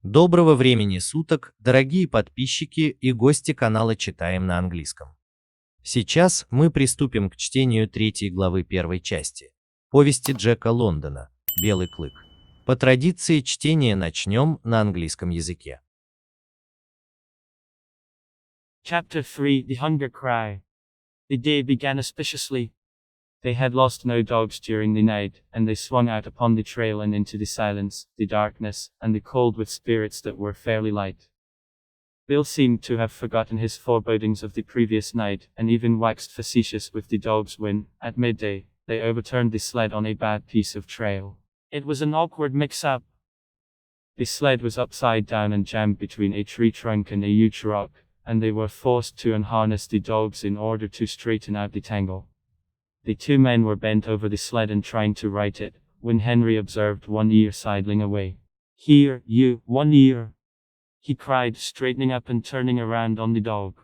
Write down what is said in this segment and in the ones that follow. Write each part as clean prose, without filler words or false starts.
Доброго времени суток, дорогие подписчики и гости канала «Читаем на английском». Сейчас мы приступим к чтению 3 главы первой части повести Джека Лондона «Белый клык». По традиции чтения начнем на английском языке. Chapter 3 The Hunger Cry. The day began auspiciously. They had lost no dogs during the night, and they swung out upon the trail and into the silence, the darkness, and the cold with spirits that were fairly light. Bill seemed to have forgotten his forebodings of the previous night, and even waxed facetious with the dogs when, at midday, they overturned the sled on a bad piece of trail. It was an awkward mix-up. The sled was upside down and jammed between a tree trunk and a huge rock, and they were forced to unharness the dogs in order to straighten out the tangle. The two men were bent over the sled and trying to right it, when Henry observed One Ear sidling away. "Here, you, One Ear!" he cried, straightening up and turning around on the dog.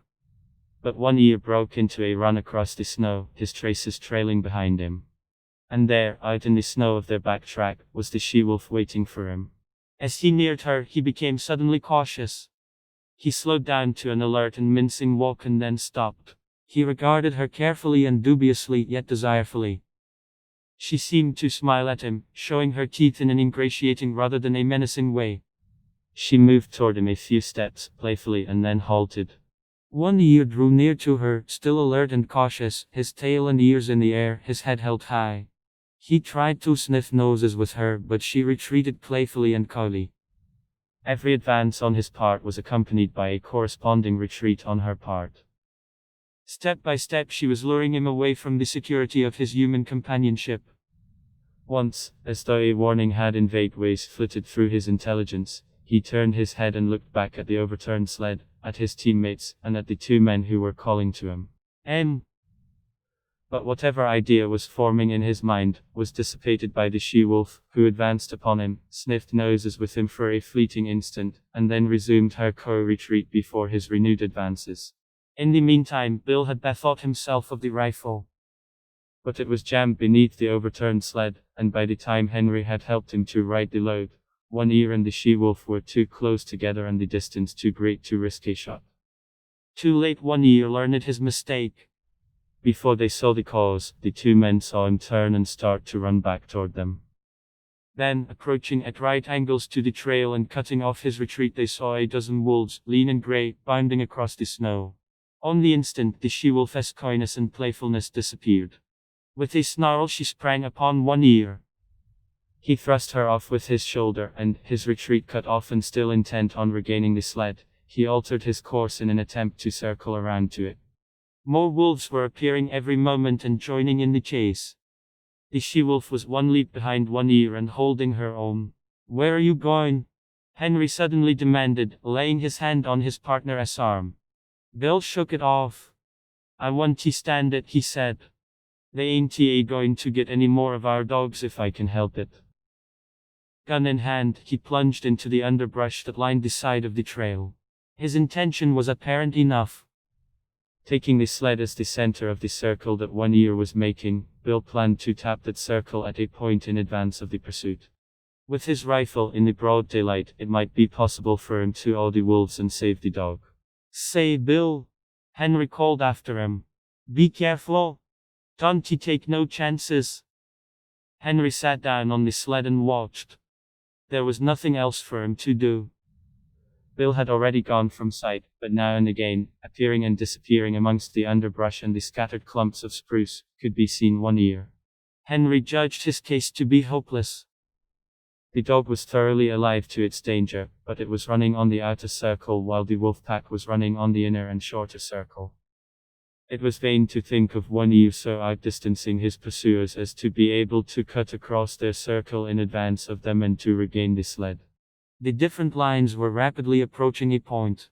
But One Ear broke into a run across the snow, his traces trailing behind him. And there, out in the snow of their back track, was the she-wolf waiting for him. As he neared her, he became suddenly cautious. He slowed down to an alert and mincing walk and then stopped. He regarded her carefully and dubiously yet desirefully. She seemed to smile at him, showing her teeth in an ingratiating rather than a menacing way. She moved toward him a few steps, playfully, and then halted. One Ear drew near to her, still alert and cautious, his tail and ears in the air, his head held high. He tried to sniff noses with her, but she retreated playfully and coyly. Every advance on his part was accompanied by a corresponding retreat on her part. Step by step she was luring him away from the security of his human companionship. Once, as though a warning had in vague ways flitted through his intelligence, he turned his head and looked back at the overturned sled, at his teammates, and at the two men who were calling to him. But whatever idea was forming in his mind, was dissipated by the she-wolf, who advanced upon him, sniffed noses with him for a fleeting instant, and then resumed her retreat before his renewed advances. In the meantime, Bill had bethought himself of the rifle. But it was jammed beneath the overturned sled, and by the time Henry had helped him to right the load, One Ear and the she-wolf were too close together and the distance too great to risk a shot. Too late, One Ear learned his mistake. Before they saw the cause, the two men saw him turn and start to run back toward them. Then, approaching at right angles to the trail and cutting off his retreat, they saw a dozen wolves, lean and grey, bounding across the snow. On the instant, the she-wolf's coyness and playfulness disappeared. With a snarl she sprang upon One Ear. He thrust her off with his shoulder, and, his retreat cut off and still intent on regaining the sled, he altered his course in an attempt to circle around to it. More wolves were appearing every moment and joining in the chase. The she-wolf was one leap behind One Ear and holding her own. "Where are you going?" Henry suddenly demanded, laying his hand on his partner's arm. Bill shook it off. "I want to stand it," he said. "They ain't going to get any more of our dogs if I can help it." Gun in hand, he plunged into the underbrush that lined the side of the trail. His intention was apparent enough. Taking the sled as the center of the circle that One Ear was making, Bill planned to tap that circle at a point in advance of the pursuit. With his rifle in the broad daylight, it might be possible for him to awe the wolves and save the dog. "Say, Bill," Henry called after him. "Be careful. Don't take no chances." Henry sat down on the sled and watched. There was nothing else for him to do. Bill had already gone from sight, but now and again, appearing and disappearing amongst the underbrush and the scattered clumps of spruce, could be seen One Ear. Henry judged his case to be hopeless. The dog was thoroughly alive to its danger, but it was running on the outer circle while the wolf pack was running on the inner and shorter circle. It was vain to think of One Ear so outdistancing his pursuers as to be able to cut across their circle in advance of them and to regain the sled. The different lines were rapidly approaching a point.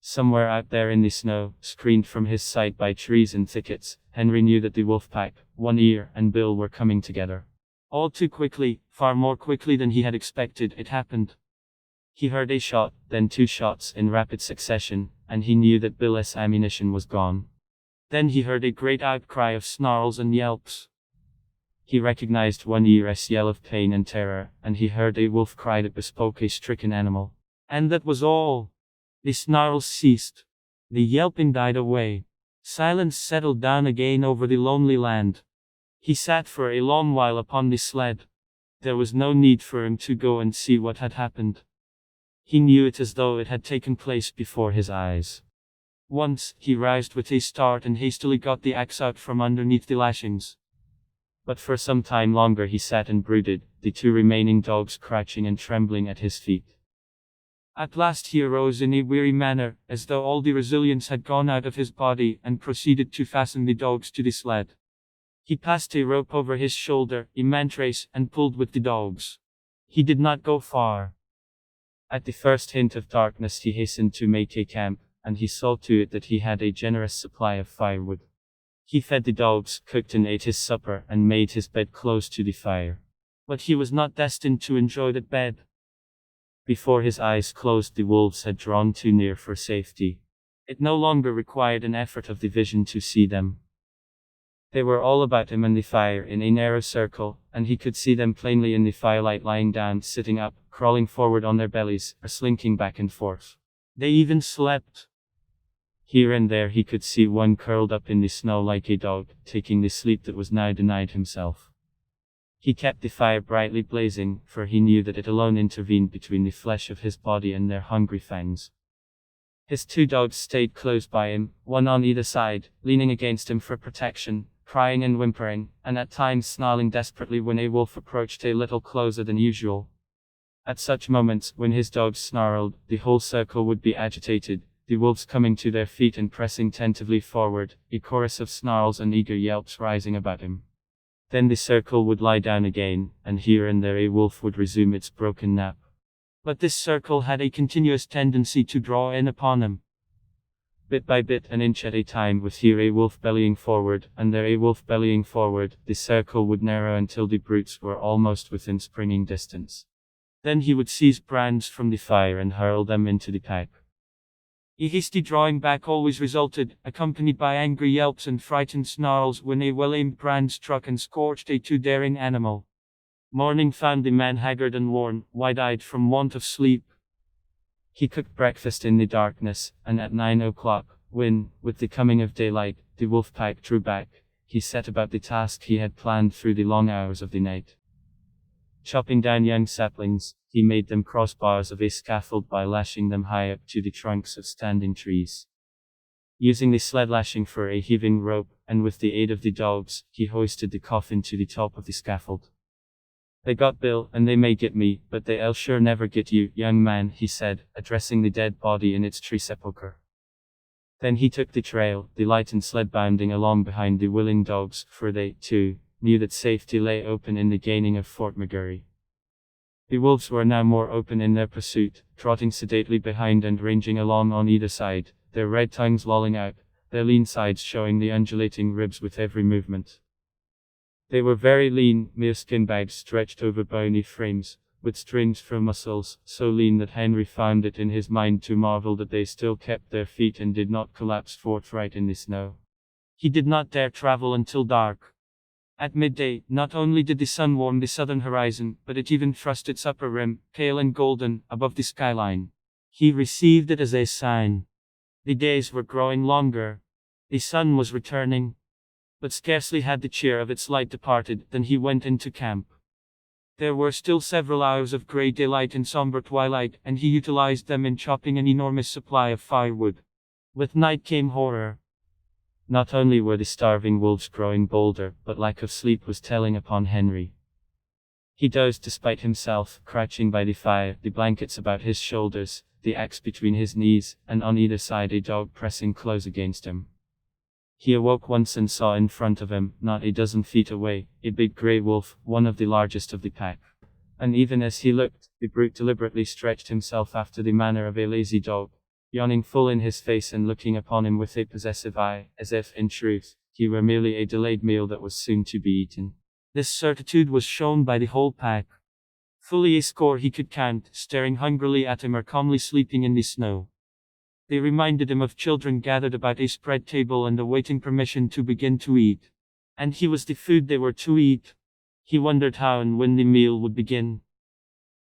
Somewhere out there in the snow, screened from his sight by trees and thickets, Henry knew that the wolf pack, One Ear, and Bill were coming together. All too quickly, far more quickly than he had expected, it happened. He heard a shot, then two shots in rapid succession, and he knew that Bill's ammunition was gone. Then he heard a great outcry of snarls and yelps. He recognized one ear's yell of pain and terror, and he heard a wolf cry that bespoke a stricken animal. And that was all. The snarls ceased. The yelping died away. Silence settled down again over the lonely land. He sat for a long while upon the sled. There was no need for him to go and see what had happened. He knew it as though it had taken place before his eyes. Once, he roused with a start and hastily got the axe out from underneath the lashings. But for some time longer he sat and brooded, the two remaining dogs crouching and trembling at his feet. At last he arose in a weary manner, as though all the resilience had gone out of his body, and proceeded to fasten the dogs to the sled. He passed a rope over his shoulder, a mantrace, and pulled with the dogs. He did not go far. At the first hint of darkness he hastened to make a camp, and he saw to it that he had a generous supply of firewood. He fed the dogs, cooked and ate his supper, and made his bed close to the fire. But he was not destined to enjoy that bed. Before his eyes closed, the wolves had drawn too near for safety. It no longer required an effort of the vision to see them. They were all about him and the fire in a narrow circle, and he could see them plainly in the firelight, lying down, sitting up, crawling forward on their bellies, or slinking back and forth. They even slept. Here and there he could see one curled up in the snow like a dog, taking the sleep that was now denied himself. He kept the fire brightly blazing, for he knew that it alone intervened between the flesh of his body and their hungry fangs. His two dogs stayed close by him, one on either side, leaning against him for protection, crying and whimpering, and at times snarling desperately when a wolf approached a little closer than usual. At such moments, when his dogs snarled, the whole circle would be agitated, the wolves coming to their feet and pressing tentatively forward, a chorus of snarls and eager yelps rising about him. Then the circle would lie down again, and here and there a wolf would resume its broken nap. But this circle had a continuous tendency to draw in upon him. Bit by bit, an inch at a time, with here a wolf bellying forward, and there a wolf bellying forward, the circle would narrow until the brutes were almost within springing distance. Then he would seize brands from the fire and hurl them into the pack. A hasty drawing back always resulted, accompanied by angry yelps and frightened snarls when a well-aimed brand struck and scorched a too daring animal. Morning found the man haggard and worn, wide-eyed from want of sleep. He cooked breakfast in the darkness, and at 9 o'clock, when, with the coming of daylight, the wolf pack drew back, he set about the task he had planned through the long hours of the night. Chopping down young saplings, he made them crossbars of a scaffold by lashing them high up to the trunks of standing trees. Using the sled lashing for a heaving rope, and with the aid of the dogs, he hoisted the coffin to the top of the scaffold. "They got Bill, and they may get me, but they'll sure never get you, young man," he said, addressing the dead body in its tree sepulchre. Then he took the trail, the lightened sled bounding along behind the willing dogs, for they, too, knew that safety lay open in the gaining of Fort McGurry. The wolves were now more open in their pursuit, trotting sedately behind and ranging along on either side, their red tongues lolling out, their lean sides showing the undulating ribs with every movement. They were very lean, mere skin bags stretched over bony frames, with strings for muscles, so lean that Henry found it in his mind to marvel that they still kept their feet and did not collapse forthright in the snow. He did not dare travel until dark. At midday, not only did the sun warm the southern horizon, but it even thrust its upper rim, pale and golden, above the skyline. He received it as a sign. The days were growing longer. The sun was returning. But scarcely had the cheer of its light departed, than he went into camp. There were still several hours of grey daylight and somber twilight, and he utilized them in chopping an enormous supply of firewood. With night came horror. Not only were the starving wolves growing bolder, but lack of sleep was telling upon Henry. He dozed despite himself, crouching by the fire, the blankets about his shoulders, the axe between his knees, and on either side a dog pressing close against him. He awoke once and saw in front of him, not a dozen feet away, a big grey wolf, one of the largest of the pack. And even as he looked, the brute deliberately stretched himself after the manner of a lazy dog, yawning full in his face and looking upon him with a possessive eye, as if, in truth, he were merely a delayed meal that was soon to be eaten. This certitude was shown by the whole pack. Fully a score he could count, staring hungrily at him or calmly sleeping in the snow. They reminded him of children gathered about a spread table and awaiting permission to begin to eat. And he was the food they were to eat. He wondered how and when the meal would begin.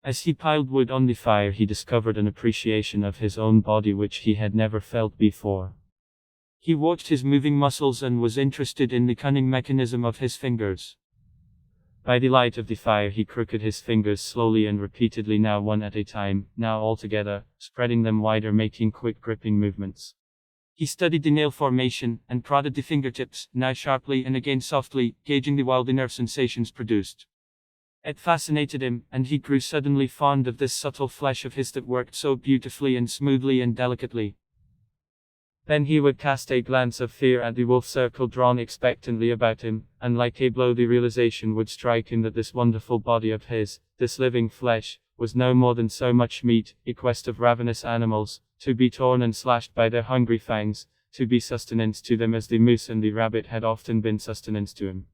As he piled wood on the fire, he discovered an appreciation of his own body which he had never felt before. He watched his moving muscles and was interested in the cunning mechanism of his fingers. By the light of the fire, he crooked his fingers slowly and repeatedly, now one at a time, now all together, spreading them wider, making quick gripping movements. He studied the nail formation, and prodded the fingertips, now sharply and again softly, gauging the wild nerve sensations produced. It fascinated him, and he grew suddenly fond of this subtle flesh of his that worked so beautifully and smoothly and delicately. Then he would cast a glance of fear at the wolf circle drawn expectantly about him, and like a blow the realization would strike him that this wonderful body of his, this living flesh, was no more than so much meat, a quest of ravenous animals, to be torn and slashed by their hungry fangs, to be sustenance to them as the moose and the rabbit had often been sustenance to him.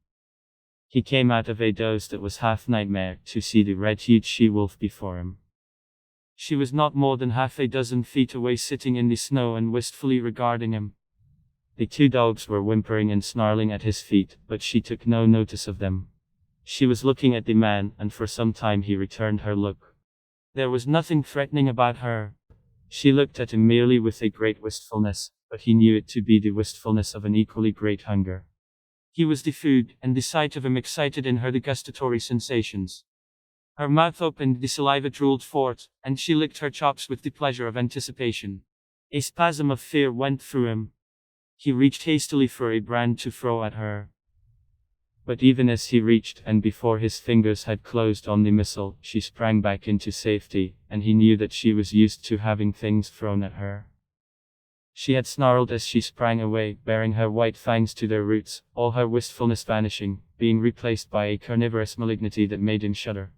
He came out of a doze that was half nightmare, to see the red-hued she-wolf before him. She was not more than half a dozen feet away, sitting in the snow and wistfully regarding him. The two dogs were whimpering and snarling at his feet, but she took no notice of them. She was looking at the man, and for some time he returned her look. There was nothing threatening about her. She looked at him merely with a great wistfulness, but he knew it to be the wistfulness of an equally great hunger. He was the food, and the sight of him excited in her the gustatory sensations. Her mouth opened, the saliva drooled forth, and she licked her chops with the pleasure of anticipation. A spasm of fear went through him. He reached hastily for a brand to throw at her. But even as he reached, and before his fingers had closed on the missile, she sprang back into safety, and he knew that she was used to having things thrown at her. She had snarled as she sprang away, baring her white fangs to their roots, all her wistfulness vanishing, being replaced by a carnivorous malignity that made him shudder.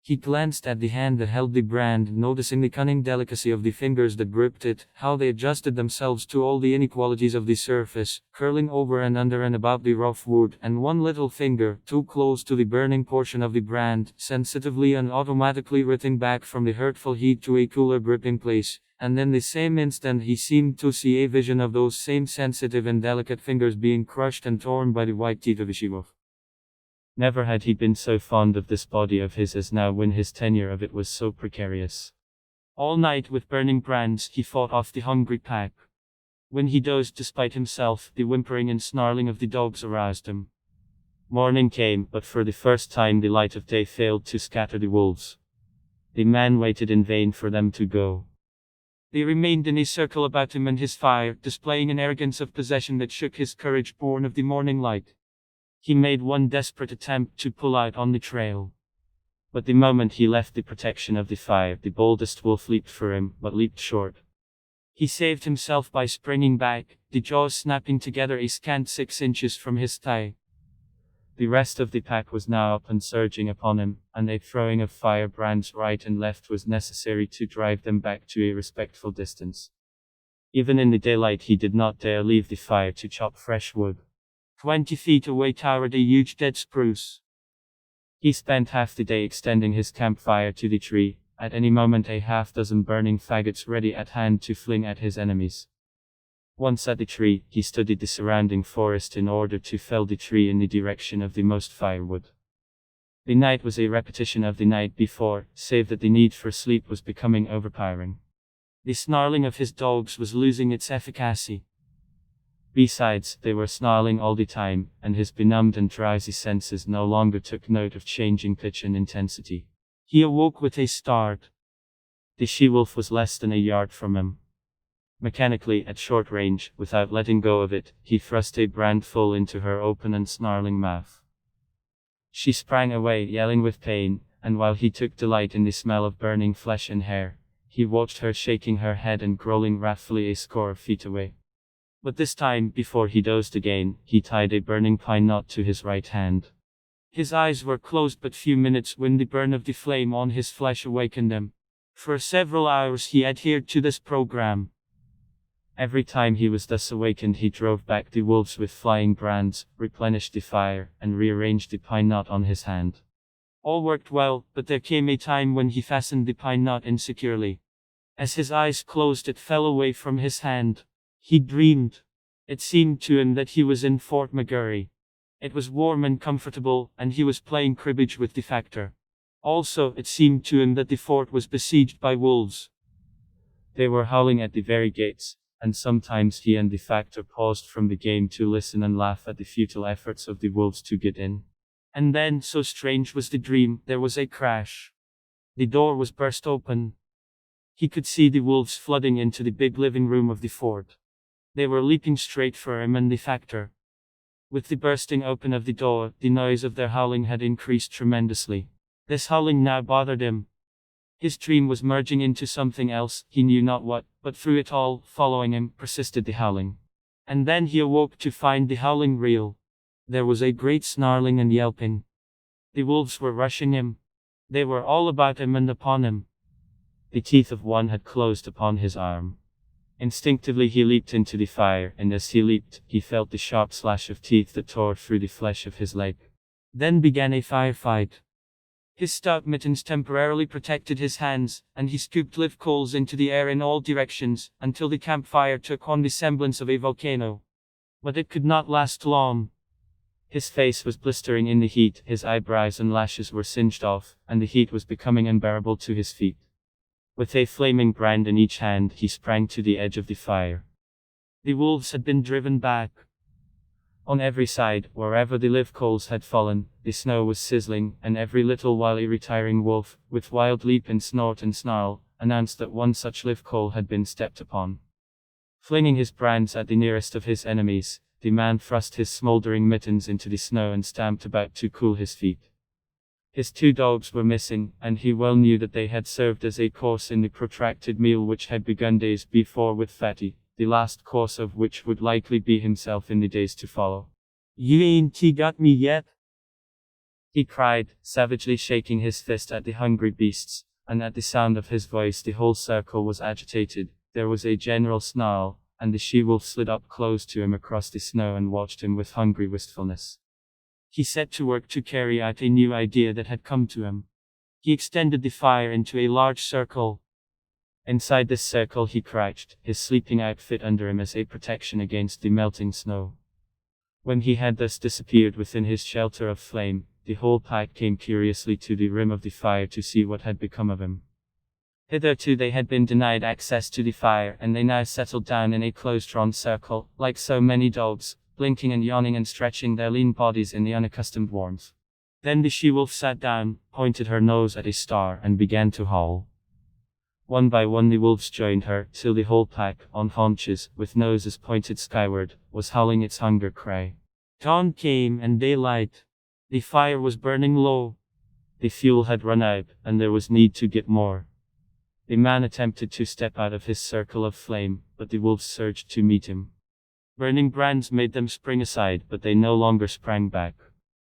He glanced at the hand that held the brand, noticing the cunning delicacy of the fingers that gripped it, how they adjusted themselves to all the inequalities of the surface, curling over and under and about the rough wood, and one little finger, too close to the burning portion of the brand, sensitively and automatically writhing back from the hurtful heat to a cooler gripping place, and in the same instant he seemed to see a vision of those same sensitive and delicate fingers being crushed and torn by the white teeth of a she-wolf. Never had he been so fond of this body of his as now, when his tenure of it was so precarious. All night with burning brands he fought off the hungry pack. When he dozed despite himself, the whimpering and snarling of the dogs aroused him. Morning came, but for the first time the light of day failed to scatter the wolves. The man waited in vain for them to go. They remained in a circle about him and his fire, displaying an arrogance of possession that shook his courage, born of the morning light. He made one desperate attempt to pull out on the trail. But the moment he left the protection of the fire, the boldest wolf leaped for him, but leaped short. He saved himself by springing back, the jaws snapping together a scant 6 inches from his thigh. The rest of the pack was now up and surging upon him, and a throwing of firebrands right and left was necessary to drive them back to a respectful distance. Even in the daylight he did not dare leave the fire to chop fresh wood. 20 feet away towered a huge dead spruce. He spent half the day extending his campfire to the tree, at any moment a half-dozen burning faggots ready at hand to fling at his enemies. Once at the tree, he studied the surrounding forest in order to fell the tree in the direction of the most firewood. The night was a repetition of the night before, save that the need for sleep was becoming overpowering. The snarling of his dogs was losing its efficacy. Besides, they were snarling all the time, and his benumbed and drowsy senses no longer took note of changing pitch and intensity. He awoke with a start. The she-wolf was less than a yard from him. Mechanically, at short range, without letting go of it, he thrust a brand full into her open and snarling mouth. She sprang away, yelling with pain, and while he took delight in the smell of burning flesh and hair, he watched her shaking her head and growling wrathfully a score of feet away. But this time, before he dozed again, he tied a burning pine knot to his right hand. His eyes were closed but few minutes when the burn of the flame on his flesh awakened him. For several hours he adhered to this program. Every time he was thus awakened he drove back the wolves with flying brands, replenished the fire, and rearranged the pine knot on his hand. All worked well, but there came a time when he fastened the pine knot insecurely. As his eyes closed it fell away from his hand. He dreamed. It seemed to him that he was in Fort McGurry. It was warm and comfortable, and he was playing cribbage with the factor. Also, it seemed to him that the fort was besieged by wolves. They were howling at the very gates, and sometimes he and the factor paused from the game to listen and laugh at the futile efforts of the wolves to get in. And then, so strange was the dream, there was a crash. The door was burst open. He could see the wolves flooding into the big living room of the fort. They were leaping straight for him and the factor. With the bursting open of the door, the noise of their howling had increased tremendously. This howling now bothered him. His dream was merging into something else, he knew not what, but through it all, following him, persisted the howling. And then he awoke to find the howling real. There was a great snarling and yelping. The wolves were rushing him. They were all about him and upon him. The teeth of one had closed upon his arm. Instinctively he leaped into the fire, and as he leaped, he felt the sharp slash of teeth that tore through the flesh of his leg. Then began a firefight. His stout mittens temporarily protected his hands, and he scooped live coals into the air in all directions, until the campfire took on the semblance of a volcano. But it could not last long. His face was blistering in the heat, his eyebrows and lashes were singed off, and the heat was becoming unbearable to his feet. With a flaming brand in each hand, he sprang to the edge of the fire. The wolves had been driven back. On every side, wherever the live coals had fallen, the snow was sizzling, and every little while a retiring wolf, with wild leap and snort and snarl, announced that one such live coal had been stepped upon. Flinging his brands at the nearest of his enemies, the man thrust his smoldering mittens into the snow and stamped about to cool his feet. His 2 dogs were missing, and he well knew that they had served as a course in the protracted meal which had begun days before with Fatty, the last course of which would likely be himself in the days to follow. "You ain't got me yet?" he cried, savagely shaking his fist at the hungry beasts, and at the sound of his voice the whole circle was agitated. There was a general snarl, and the she-wolf slid up close to him across the snow and watched him with hungry wistfulness. He set to work to carry out a new idea that had come to him. He extended the fire into a large circle. Inside this circle he crouched, his sleeping outfit under him as a protection against the melting snow. When he had thus disappeared within his shelter of flame, the whole pack came curiously to the rim of the fire to see what had become of him. Hitherto they had been denied access to the fire, and they now settled down in a close-drawn circle, like so many dogs, blinking and yawning and stretching their lean bodies in the unaccustomed warmth. Then the she-wolf sat down, pointed her nose at a star, and began to howl. One by one the wolves joined her, till the whole pack, on haunches, with noses pointed skyward, was howling its hunger cry. Dawn came and daylight. The fire was burning low. The fuel had run out, and there was need to get more. The man attempted to step out of his circle of flame, but the wolves surged to meet him. Burning brands made them spring aside, but they no longer sprang back.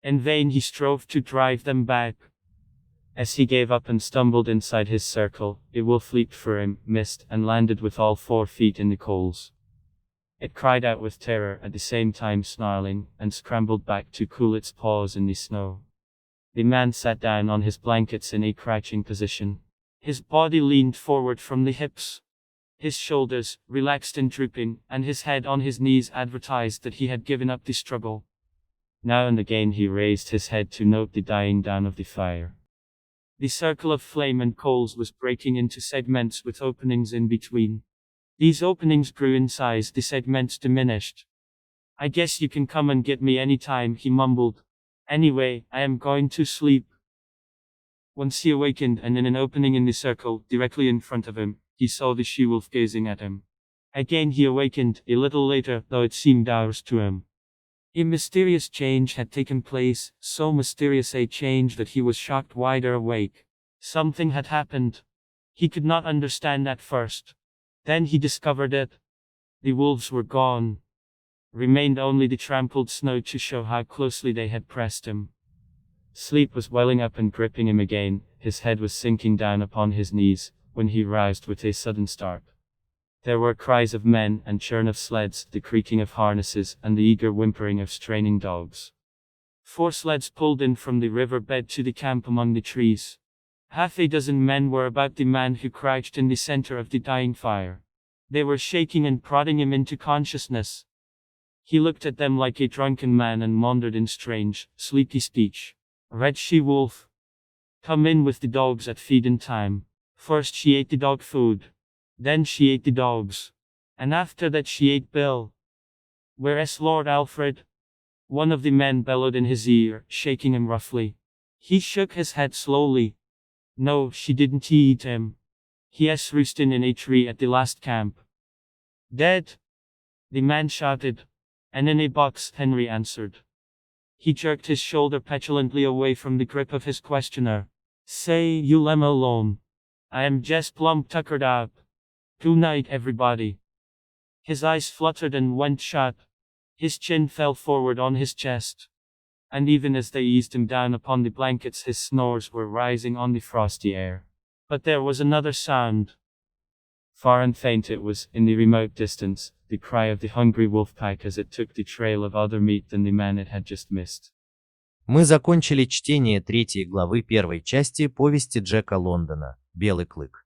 In vain he strove to drive them back. As he gave up and stumbled inside his circle, a wolf leaped for him, missed, and landed with all 4 feet in the coals. It cried out with terror, at the same time snarling, and scrambled back to cool its paws in the snow. The man sat down on his blankets in a crouching position. His body leaned forward from the hips. His shoulders, relaxed and drooping, and his head on his knees advertised that he had given up the struggle. Now and again he raised his head to note the dying down of the fire. The circle of flame and coals was breaking into segments with openings in between. These openings grew in size, the segments diminished. "I guess you can come and get me any time," he mumbled. "Anyway, I am going to sleep." Once he awakened, and in an opening in the circle, directly in front of him, he saw the she-wolf gazing at him. Again he awakened, a little later, though it seemed hours to him. A mysterious change had taken place, so mysterious a change that he was shocked wider awake. Something had happened. He could not understand at first. Then he discovered it. The wolves were gone. Remained only the trampled snow to show how closely they had pressed him. Sleep was welling up and gripping him again, his head was sinking down upon his knees, when he roused with a sudden start. There were cries of men, and churn of sleds, the creaking of harnesses, and the eager whimpering of straining dogs. 4 sleds pulled in from the river bed to the camp among the trees. Half a dozen men were about the man who crouched in the center of the dying fire. They were shaking and prodding him into consciousness. He looked at them like a drunken man and maundered in strange, sleepy speech. Red she-wolf. Come in with the dogs at feeding time. First she ate the dog food. Then she ate the dogs. And after that she ate Bill. Where's Lord Alfred? One of the men bellowed in his ear, shaking him roughly. He shook his head slowly. No, she didn't eat him. He is roosting in a tree at the last camp. Dead? The man shouted. And in a box, Henry answered. He jerked his shoulder petulantly away from the grip of his questioner. Say, you lemme alone. I am just plumb tuckered up. Good night, everybody. His eyes fluttered and went shut. His chin fell forward on his chest. And even as they eased him down upon the blankets, his snores were rising on the frosty air. But there was another sound. Far and faint it was, in the remote distance, the cry of the hungry wolf pack as it took the trail of other meat than the man it had just missed. Мы закончили чтение 3 главы 1 части повести Джека Лондона «Белый клык».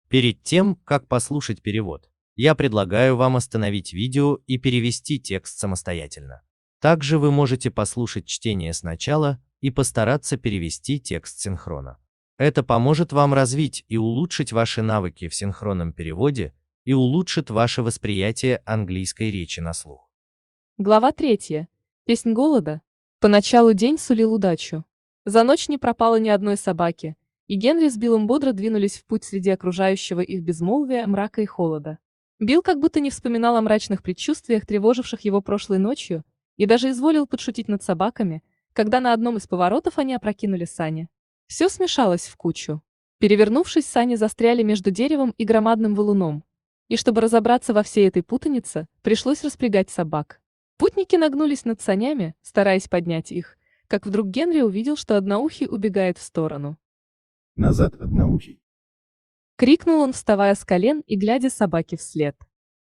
Перед тем, как послушать перевод, я предлагаю вам остановить видео и перевести текст самостоятельно. Также вы можете послушать чтение сначала и постараться перевести текст синхронно. Это поможет вам развить и улучшить ваши навыки в синхронном переводе и улучшит ваше восприятие английской речи на слух. Глава 3. Песнь голода. Поначалу день сулил удачу. За ночь не пропало ни одной собаки, и Генри с Биллом бодро двинулись в путь среди окружающего их безмолвия, мрака и холода. Билл как будто не вспоминал о мрачных предчувствиях, тревоживших его прошлой ночью, и даже изволил подшутить над собаками, когда на одном из поворотов они опрокинули сани. Все смешалось в кучу. Перевернувшись, сани застряли между деревом и громадным валуном, и чтобы разобраться во всей этой путанице, пришлось распрягать собак. Путники нагнулись над санями, стараясь поднять их, как вдруг Генри увидел, что одноухий убегает в сторону. «Назад, одноухий!» — крикнул он, вставая с колен и глядя собаке вслед.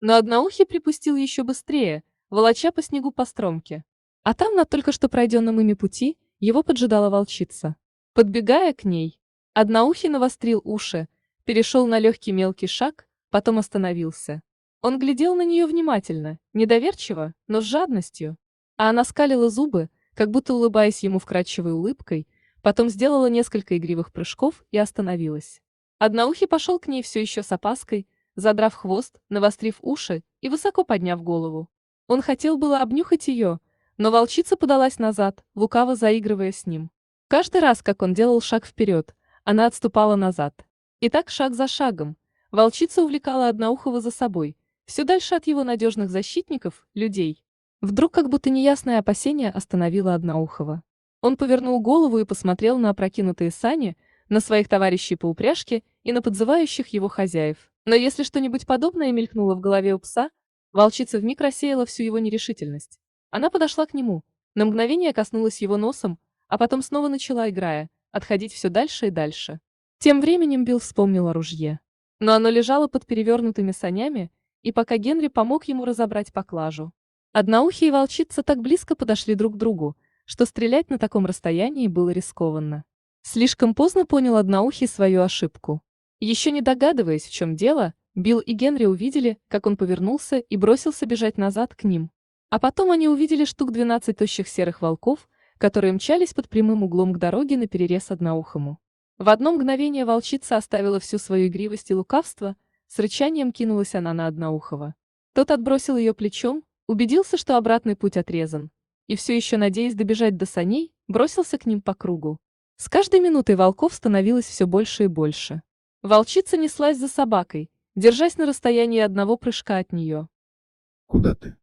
Но одноухий припустил еще быстрее, волоча по снегу по стромке. А там, на только что пройденном ими пути, его поджидала волчица. Подбегая к ней, одноухий навострил уши, перешел на легкий мелкий шаг, потом остановился. Он глядел на нее внимательно, недоверчиво, но с жадностью. А она скалила зубы, как будто улыбаясь ему вкрадчивой улыбкой, потом сделала несколько игривых прыжков и остановилась. Одноухий пошел к ней все еще с опаской, задрав хвост, навострив уши и высоко подняв голову. Он хотел было обнюхать ее, но волчица подалась назад, лукаво заигрывая с ним. Каждый раз, как он делал шаг вперед, она отступала назад. И так шаг за шагом. Волчица увлекала одноухого за собой, все дальше от его надежных защитников, людей. Вдруг как будто неясное опасение остановило одноухого. Он повернул голову и посмотрел на опрокинутые сани, на своих товарищей по упряжке и на подзывающих его хозяев. Но если что-нибудь подобное мелькнуло в голове у пса, волчица вмиг рассеяла всю его нерешительность. Она подошла к нему, на мгновение коснулась его носом, а потом снова начала, играя, отходить все дальше и дальше. Тем временем Билл вспомнил о ружье. Но оно лежало под перевернутыми санями, и пока Генри помог ему разобрать поклажу. Одноухий и волчица так близко подошли друг к другу, что стрелять на таком расстоянии было рискованно. Слишком поздно понял одноухий свою ошибку. Еще не догадываясь, в чем дело, Билл и Генри увидели, как он повернулся и бросился бежать назад к ним. А потом они увидели штук 12 тощих серых волков, которые мчались под прямым углом к дороге наперерез одноухому. В одно мгновение волчица оставила всю свою игривость и лукавство, с рычанием кинулась она на одноухого. Тот отбросил ее плечом, убедился, что обратный путь отрезан, и все еще надеясь добежать до саней, бросился к ним по кругу. С каждой минутой волков становилось все больше и больше. Волчица неслась за собакой, держась на расстоянии одного прыжка от нее. «Куда ты?»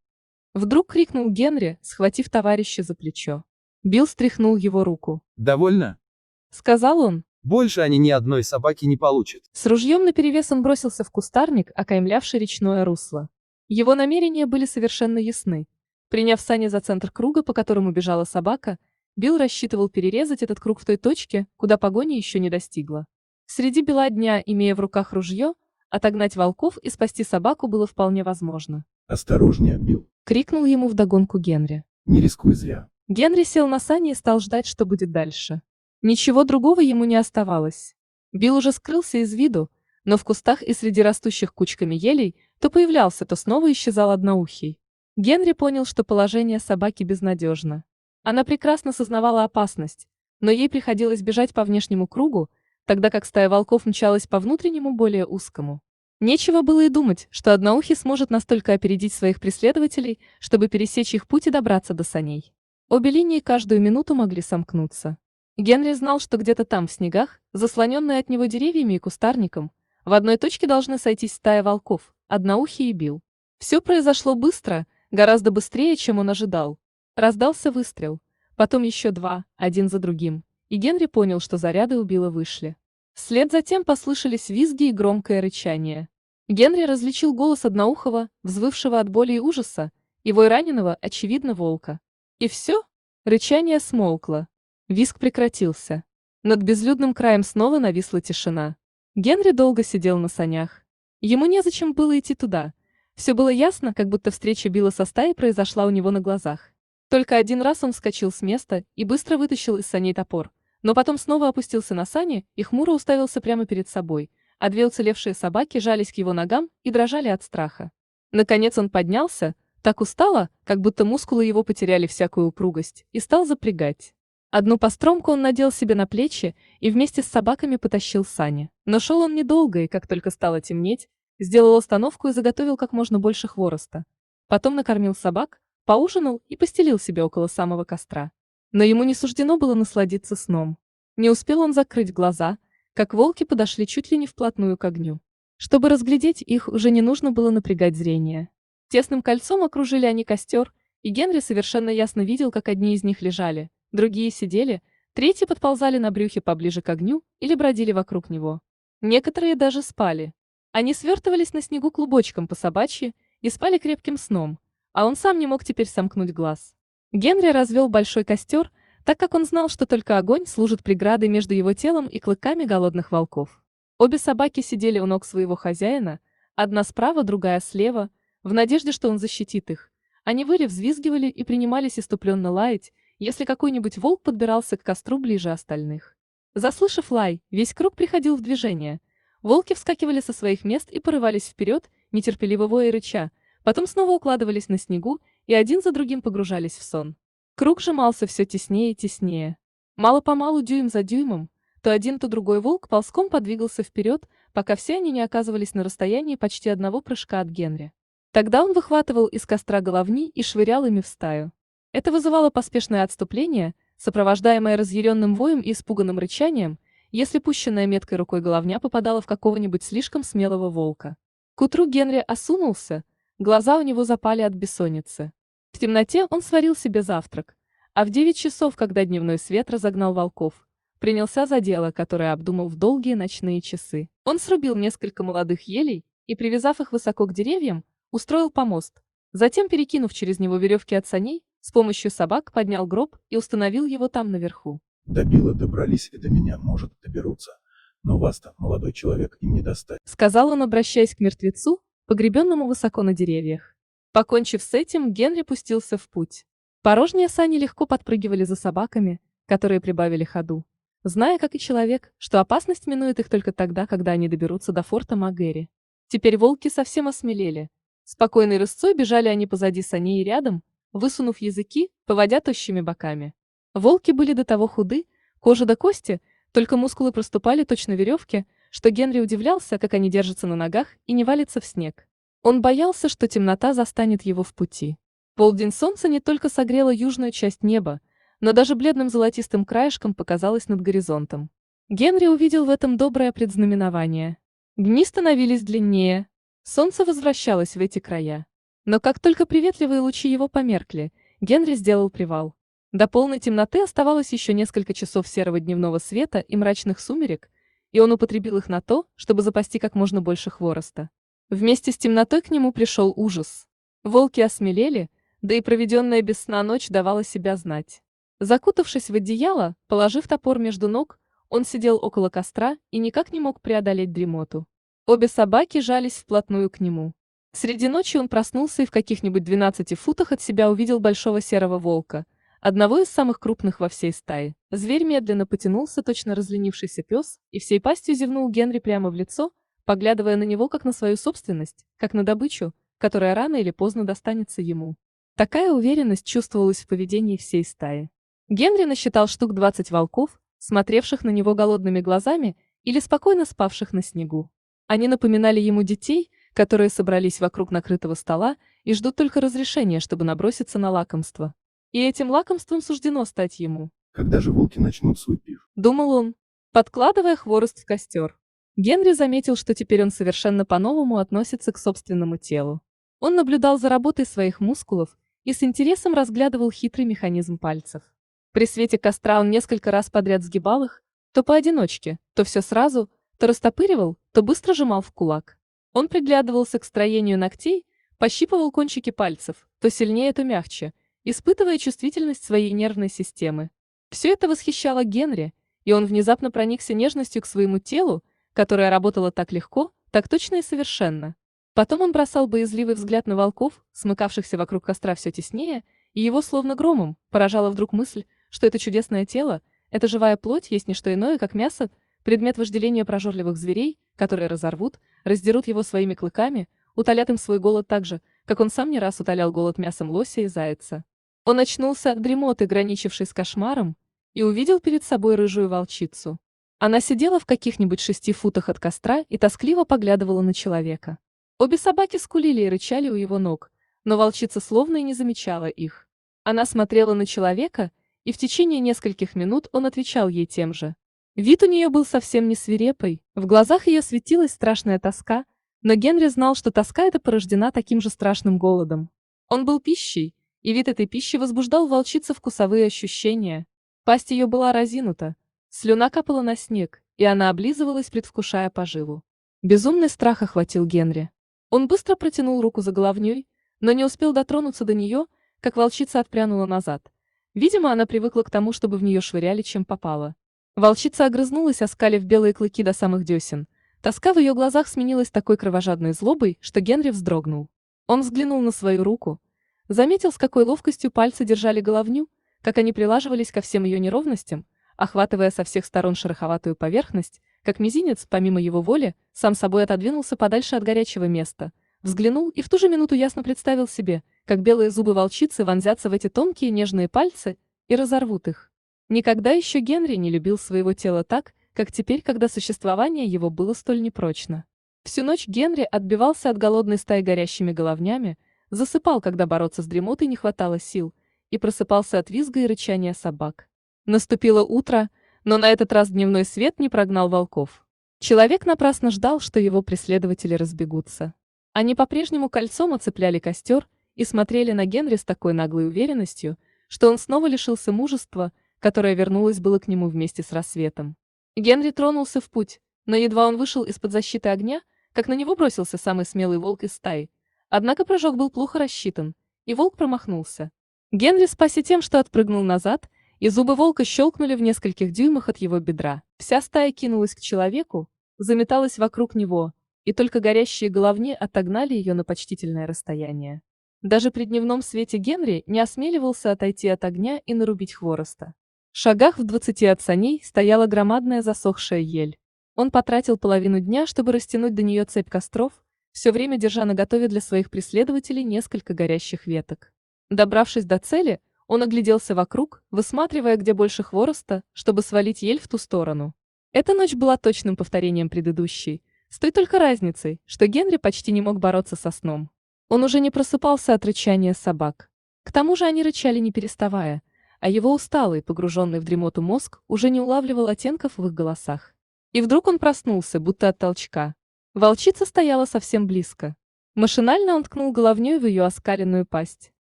Вдруг крикнул Генри, схватив товарища за плечо. Билл стряхнул его руку. «Довольно? — сказал он. Больше они ни одной собаки не получат». С ружьем наперевес он бросился в кустарник, окаймлявший речное русло. Его намерения были совершенно ясны. Приняв сани за центр круга, по которому бежала собака, Билл рассчитывал перерезать этот круг в той точке, куда погоня еще не достигла. Среди бела дня, имея в руках ружье, отогнать волков и спасти собаку было вполне возможно. «Осторожнее, Билл!» — крикнул ему вдогонку Генри. «Не рискуй зря!» Генри сел на сани и стал ждать, что будет дальше. Ничего другого ему не оставалось. Билл уже скрылся из виду, но в кустах и среди растущих кучками елей то появлялся, то снова исчезал одноухий. Генри понял, что положение собаки безнадежно. Она прекрасно сознавала опасность, но ей приходилось бежать по внешнему кругу, тогда как стая волков мчалась по внутреннему, более узкому. Нечего было и думать, что одноухий сможет настолько опередить своих преследователей, чтобы пересечь их путь и добраться до саней. Обе линии каждую минуту могли сомкнуться. Генри знал, что где-то там, в снегах, заслоненные от него деревьями и кустарником, в одной точке должны сойтись стая волков, одноухий и Билл. Все произошло быстро, гораздо быстрее, чем он ожидал. Раздался выстрел, потом еще два, один за другим, и Генри понял, что заряды у Билла вышли. Вслед за тем послышались визги и громкое рычание. Генри различил голос одноухого, взвывшего от боли и ужаса, и вой раненого, очевидно, волка. И все? Рычание смолкло. Визг прекратился. Над безлюдным краем снова нависла тишина. Генри долго сидел на санях. Ему незачем было идти туда. Все было ясно, как будто встреча Билла со стаей произошла у него на глазах. Только один раз он вскочил с места и быстро вытащил из саней топор, но потом снова опустился на сани и хмуро уставился прямо перед собой, а две уцелевшие собаки жались к его ногам и дрожали от страха. Наконец он поднялся, так устало, как будто мускулы его потеряли всякую упругость, и стал запрягать. Одну постромку он надел себе на плечи и вместе с собаками потащил сани. Но шел он недолго, и как только стало темнеть, сделал остановку и заготовил как можно больше хвороста. Потом накормил собак, поужинал и постелил себе около самого костра. Но ему не суждено было насладиться сном. Не успел он закрыть глаза, как волки подошли чуть ли не вплотную к огню. Чтобы разглядеть их, уже не нужно было напрягать зрение. Тесным кольцом окружили они костер, и Генри совершенно ясно видел, как одни из них лежали, другие сидели, третьи подползали на брюхе поближе к огню или бродили вокруг него. Некоторые даже спали. Они свертывались на снегу клубочком по собачьи и спали крепким сном, а он сам не мог теперь сомкнуть глаз. Генри развел большой костер, так как он знал, что только огонь служит преградой между его телом и клыками голодных волков. Обе собаки сидели у ног своего хозяина, одна справа, другая слева, в надежде, что он защитит их. Они выли, взвизгивали и принимались иступленно лаять, если какой-нибудь волк подбирался к костру ближе остальных. Заслышав лай, весь круг приходил в движение. Волки вскакивали со своих мест и порывались вперед, нетерпеливо воя и рыча, потом снова укладывались на снегу и один за другим погружались в сон. Круг сжимался все теснее и теснее. Мало-помалу, дюйм за дюймом, то один, то другой волк ползком подвигался вперед, пока все они не оказывались на расстоянии почти одного прыжка от Генри. Тогда он выхватывал из костра головни и швырял ими в стаю. Это вызывало поспешное отступление, сопровождаемое разъяренным воем и испуганным рычанием, если пущенная меткой рукой головня попадала в какого-нибудь слишком смелого волка. К утру Генри осунулся, глаза у него запали от бессонницы. В темноте он сварил себе завтрак, а в 9 часов, когда дневной свет разогнал волков, принялся за дело, которое обдумал в долгие ночные часы. Он срубил несколько молодых елей и, привязав их высоко к деревьям, устроил помост. Затем, перекинув через него веревки от саней, с помощью собак поднял гроб и установил его там наверху. До Билла добрались и до меня, может, доберутся. Но вас-то, молодой человек, им не достать. Сказал он, обращаясь к мертвецу, погребенному высоко на деревьях. Покончив с этим, Генри пустился в путь. Порожние сани легко подпрыгивали за собаками, которые прибавили ходу, зная, как и человек, что опасность минует их только тогда, когда они доберутся до форта Магэри. Теперь волки совсем осмелели. Спокойной рысцой бежали они позади саней и рядом, высунув языки, поводя тощими боками. Волки были до того худы, кожа до кости, только мускулы проступали точно веревки, что Генри удивлялся, как они держатся на ногах и не валятся в снег. Он боялся, что темнота застанет его в пути. Полдень солнца не только согрело южную часть неба, но даже бледным золотистым краешком показалось над горизонтом. Генри увидел в этом доброе предзнаменование. Дни становились длиннее, солнце возвращалось в эти края. Но как только приветливые лучи его померкли, Генри сделал привал. До полной темноты оставалось еще несколько часов серого дневного света и мрачных сумерек, и он употребил их на то, чтобы запасти как можно больше хвороста. Вместе с темнотой к нему пришел ужас. Волки осмелели, да и проведенная без сна ночь давала себя знать. Закутавшись в одеяло, положив топор между ног, он сидел около костра и никак не мог преодолеть дремоту. Обе собаки жались вплотную к нему. Среди ночи он проснулся и в каких-нибудь 12 футах от себя увидел большого серого волка, одного из самых крупных во всей стае. Зверь медленно потянулся, точно разленившийся пес, и всей пастью зевнул Генри прямо в лицо, поглядывая на него как на свою собственность, как на добычу, которая рано или поздно достанется ему. Такая уверенность чувствовалась в поведении всей стаи. Генри насчитал штук 20 волков, смотревших на него голодными глазами или спокойно спавших на снегу. Они напоминали ему детей, которые собрались вокруг накрытого стола и ждут только разрешения, чтобы наброситься на лакомство. И этим лакомством суждено стать ему. Когда же волки начнут свой пир? Думал он, подкладывая хворост в костер. Генри заметил, что теперь он совершенно по-новому относится к собственному телу. Он наблюдал за работой своих мускулов и с интересом разглядывал хитрый механизм пальцев. При свете костра он несколько раз подряд сгибал их, то поодиночке, то все сразу, то растопыривал, то быстро сжимал в кулак. Он приглядывался к строению ногтей, пощипывал кончики пальцев, то сильнее, то мягче, испытывая чувствительность своей нервной системы. Все это восхищало Генри, и он внезапно проникся нежностью к своему телу, которое работало так легко, так точно и совершенно. Потом он бросал боязливый взгляд на волков, смыкавшихся вокруг костра все теснее, и его словно громом поражала вдруг мысль, что это чудесное тело, эта живая плоть есть не что иное, как мясо, предмет вожделения прожорливых зверей, которые разорвут, раздерут его своими клыками, утолят им свой голод так же, как он сам не раз утолял голод мясом лося и зайца. Он очнулся от дремоты, граничившей с кошмаром, и увидел перед собой рыжую волчицу. Она сидела в каких-нибудь 6 футах от костра и тоскливо поглядывала на человека. Обе собаки скулили и рычали у его ног, но волчица словно и не замечала их. Она смотрела на человека, и в течение нескольких минут он отвечал ей тем же. Вид у нее был совсем не свирепый, в глазах ее светилась страшная тоска, но Генри знал, что тоска эта порождена таким же страшным голодом. Он был пищей, и вид этой пищи возбуждал в волчице вкусовые ощущения. Пасть ее была разинута, слюна капала на снег, и она облизывалась, предвкушая поживу. Безумный страх охватил Генри. Он быстро протянул руку за головней, но не успел дотронуться до нее, как волчица отпрянула назад. Видимо, она привыкла к тому, чтобы в нее швыряли чем попало. Волчица огрызнулась, оскалив белые клыки до самых десен. Тоска в ее глазах сменилась такой кровожадной злобой, что Генри вздрогнул. Он взглянул на свою руку, заметил, с какой ловкостью пальцы держали головню, как они прилаживались ко всем ее неровностям, охватывая со всех сторон шероховатую поверхность, как мизинец, помимо его воли, сам собой отодвинулся подальше от горячего места. Взглянул и в ту же минуту ясно представил себе, как белые зубы волчицы вонзятся в эти тонкие нежные пальцы и разорвут их. Никогда еще Генри не любил своего тела так, как теперь, когда существование его было столь непрочно. Всю ночь Генри отбивался от голодной стаи горящими головнями, засыпал, когда бороться с дремотой не хватало сил, и просыпался от визга и рычания собак. Наступило утро, но на этот раз дневной свет не прогнал волков. Человек напрасно ждал, что его преследователи разбегутся. Они по-прежнему кольцом оцепляли костер и смотрели на Генри с такой наглой уверенностью, что он снова лишился мужества, которое вернулось было к нему вместе с рассветом. Генри тронулся в путь, но едва он вышел из-под защиты огня, как на него бросился самый смелый волк из стаи. Однако прыжок был плохо рассчитан, и волк промахнулся. Генри спасся тем, что отпрыгнул назад, и зубы волка щелкнули в нескольких дюймах от его бедра. Вся стая кинулась к человеку, заметалась вокруг него, и только горящие головни отогнали ее на почтительное расстояние. Даже при дневном свете Генри не осмеливался отойти от огня и нарубить хвороста. В шагах в 20 от саней стояла громадная засохшая ель. Он потратил половину дня, чтобы растянуть до нее цепь костров, все время держа наготове для своих преследователей несколько горящих веток. Добравшись до цели, он огляделся вокруг, высматривая, где больше хвороста, чтобы свалить ель в ту сторону. Эта ночь была точным повторением предыдущей, с той только разницей, что Генри почти не мог бороться со сном. Он уже не просыпался от рычания собак. К тому же они рычали не переставая, а его усталый, погруженный в дремоту мозг уже не улавливал оттенков в их голосах. И вдруг он проснулся, будто от толчка. Волчица стояла совсем близко. Машинально он ткнул головней в ее оскаленную пасть.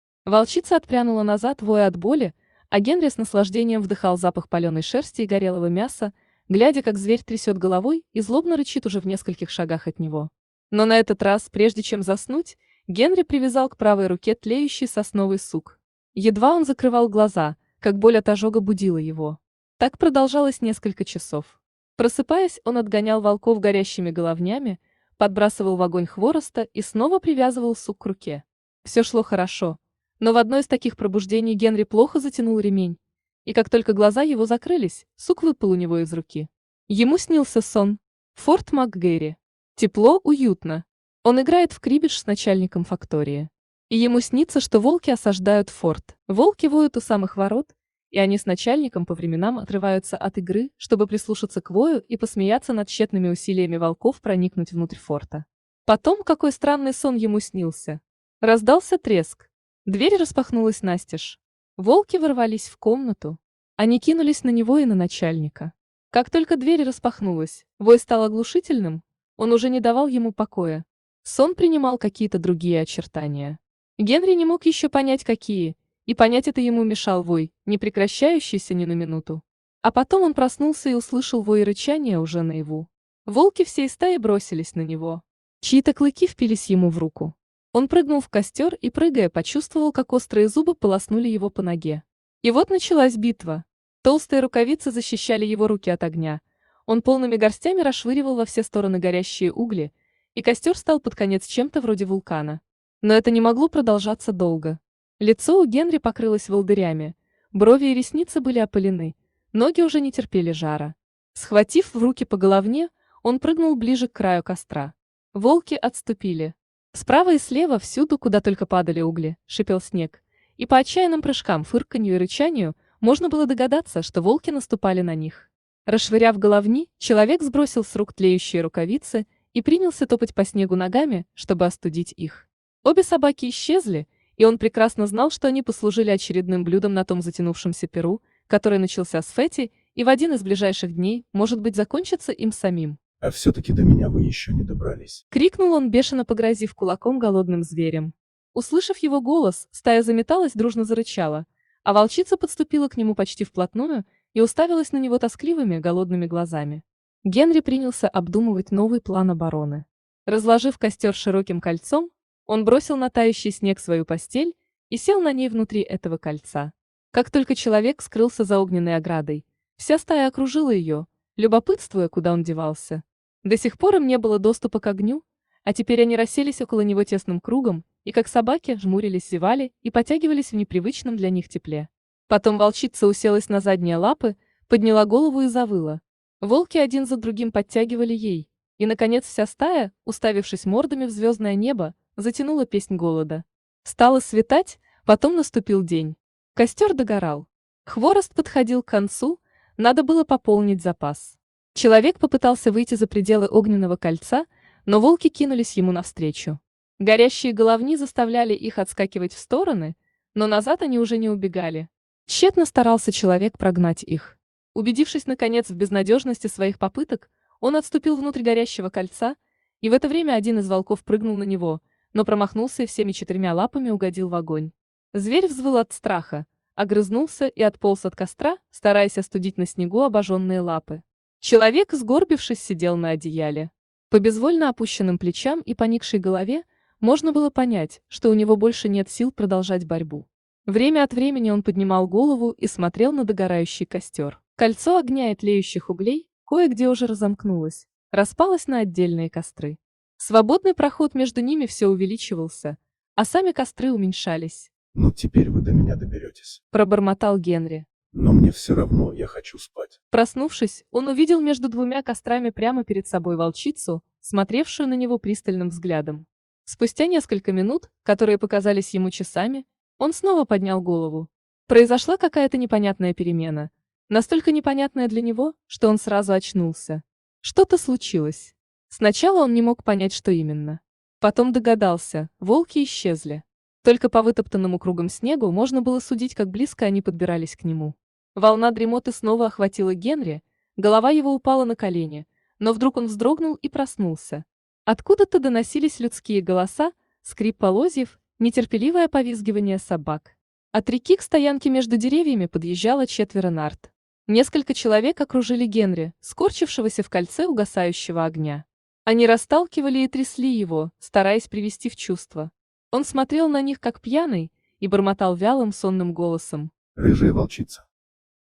Волчица отпрянула назад, воя от боли, а Генри с наслаждением вдыхал запах паленой шерсти и горелого мяса, глядя, как зверь трясет головой и злобно рычит уже в нескольких шагах от него. Но на этот раз, прежде чем заснуть, Генри привязал к правой руке тлеющий сосновый сук. Едва он закрывал глаза, как боль от ожога будила его. Так продолжалось несколько часов. Просыпаясь, он отгонял волков горящими головнями, подбрасывал в огонь хвороста и снова привязывал сук к руке. Все шло хорошо, но в одно из таких пробуждений Генри плохо затянул ремень, и как только глаза его закрылись, сук выпал у него из руки. Ему снился сон. Форт МакГэри. Тепло, уютно. Он играет в крибидж с начальником фактории. И ему снится, что волки осаждают форт. Волки воют у самых ворот, и они с начальником по временам отрываются от игры, чтобы прислушаться к вою и посмеяться над тщетными усилиями волков проникнуть внутрь форта. Потом какой странный сон ему снился. Раздался треск. Дверь распахнулась настежь. Волки ворвались в комнату. Они кинулись на него и на начальника. Как только дверь распахнулась, вой стал оглушительным, он уже не давал ему покоя. Сон принимал какие-то другие очертания. Генри не мог еще понять, какие, и понять это ему мешал вой, не прекращающийся ни на минуту. А потом он проснулся и услышал вой и рычание уже наяву. Волки всей стаи бросились на него. Чьи-то клыки впились ему в руку. Он прыгнул в костер и, прыгая, почувствовал, как острые зубы полоснули его по ноге. И вот началась битва. Толстые рукавицы защищали его руки от огня. Он полными горстями расшвыривал во все стороны горящие угли, и костер стал под конец чем-то вроде вулкана. Но это не могло продолжаться долго. Лицо у Генри покрылось волдырями, брови и ресницы были опалены, ноги уже не терпели жара. Схватив в руки по головне, он прыгнул ближе к краю костра. Волки отступили. Справа и слева, всюду, куда только падали угли, шипел снег, и по отчаянным прыжкам, фырканью и рычанию можно было догадаться, что волки наступали на них. Расшвыряв головни, человек сбросил с рук тлеющие рукавицы и принялся топать по снегу ногами, чтобы остудить их. Обе собаки исчезли, и он прекрасно знал, что они послужили очередным блюдом на том затянувшемся пиру, который начался с Фетти, и в один из ближайших дней, может быть, закончится им самим. А все-таки до меня вы еще не добрались. Крикнул он, бешено погрозив кулаком голодным зверем. Услышав его голос, стая заметалась, дружно зарычала, а волчица подступила к нему почти вплотную и уставилась на него тоскливыми, голодными глазами. Генри принялся обдумывать новый план обороны. Разложив костер широким кольцом, он бросил на тающий снег свою постель и сел на ней внутри этого кольца. Как только человек скрылся за огненной оградой, вся стая окружила ее, любопытствуя, куда он девался. До сих пор им не было доступа к огню, а теперь они расселись около него тесным кругом и, как собаки, жмурились, зевали и потягивались в непривычном для них тепле. Потом волчица уселась на задние лапы, подняла голову и завыла. Волки один за другим подтягивали ей, и, наконец, вся стая, уставившись мордами в звездное небо, затянула песнь голода. Стало светать, потом наступил день. Костер догорал. Хворост подходил к концу, надо было пополнить запас. Человек попытался выйти за пределы огненного кольца, но волки кинулись ему навстречу. Горящие головни заставляли их отскакивать в стороны, но назад они уже не убегали. Тщетно старался человек прогнать их. Убедившись, наконец, в безнадежности своих попыток, он отступил внутрь горящего кольца, и в это время один из волков прыгнул на него, но промахнулся и всеми четырьмя лапами угодил в огонь. Зверь взвыл от страха, огрызнулся и отполз от костра, стараясь остудить на снегу обожженные лапы. Человек, сгорбившись, сидел на одеяле. По безвольно опущенным плечам и поникшей голове можно было понять, что у него больше нет сил продолжать борьбу. Время от времени он поднимал голову и смотрел на догорающий костер. Кольцо огня и тлеющих углей кое-где уже разомкнулось, распалось на отдельные костры. Свободный проход между ними все увеличивался, а сами костры уменьшались. Ну теперь вы до меня доберетесь. Пробормотал Генри. Но мне все равно, я хочу спать. Проснувшись, он увидел между двумя кострами прямо перед собой волчицу, смотревшую на него пристальным взглядом. Спустя несколько минут, которые показались ему часами, он снова поднял голову. Произошла какая-то непонятная перемена, настолько непонятная для него, что он сразу очнулся. Что-то случилось. Сначала он не мог понять, что именно. Потом догадался, волки исчезли. Только по вытоптанному кругом снегу можно было судить, как близко они подбирались к нему. Волна дремоты снова охватила Генри, голова его упала на колени, но вдруг он вздрогнул и проснулся. Откуда-то доносились людские голоса, скрип полозьев, нетерпеливое повизгивание собак. От реки к стоянке между деревьями подъезжало 4 нарт. Несколько человек окружили Генри, скорчившегося в кольце угасающего огня. Они расталкивали и трясли его, стараясь привести в чувство. Он смотрел на них как пьяный и бормотал вялым сонным голосом. Рыжая волчица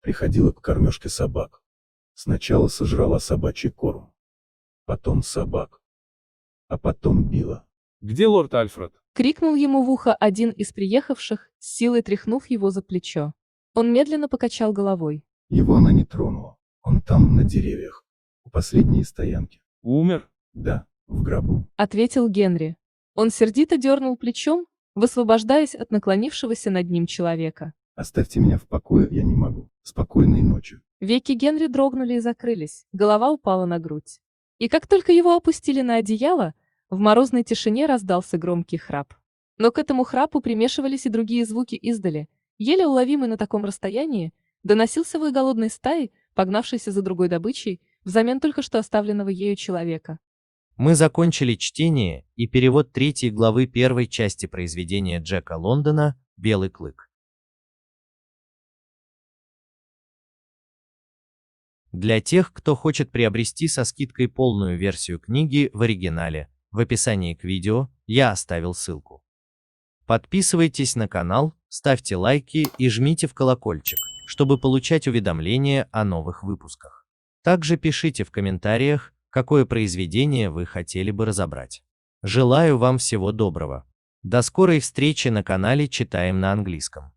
приходила к кормежке собак. Сначала сожрала собачий корм, потом собак, а потом била. Где лорд Альфред? Крикнул ему в ухо один из приехавших, с силой тряхнув его за плечо. Он медленно покачал головой. Его она не тронула. Он там, на деревьях, у последней стоянки. Умер? Да, В гробу. ответил Генри. Он сердито дернул плечом, высвобождаясь от наклонившегося над ним человека. Оставьте меня в покое, я не могу. Спокойной ночи. Веки Генри дрогнули и закрылись, голова упала на грудь. И как только его опустили на одеяло, в морозной тишине раздался громкий храп. Но к этому храпу примешивались и другие звуки издали, еле уловимый на таком расстоянии, доносился вой голодной стаи, погнавшейся за другой добычей, взамен только что оставленного ею человека. Мы закончили чтение и перевод 3 главы 1 части произведения Джека Лондона «Белый клык». Для тех, кто хочет приобрести со скидкой полную версию книги в оригинале, в описании к видео я оставил ссылку. Подписывайтесь на канал, ставьте лайки и жмите в колокольчик, чтобы получать уведомления о новых выпусках. Также пишите в комментариях, какое произведение вы хотели бы разобрать. Желаю вам всего доброго. До скорой встречи на канале «Читаем на английском».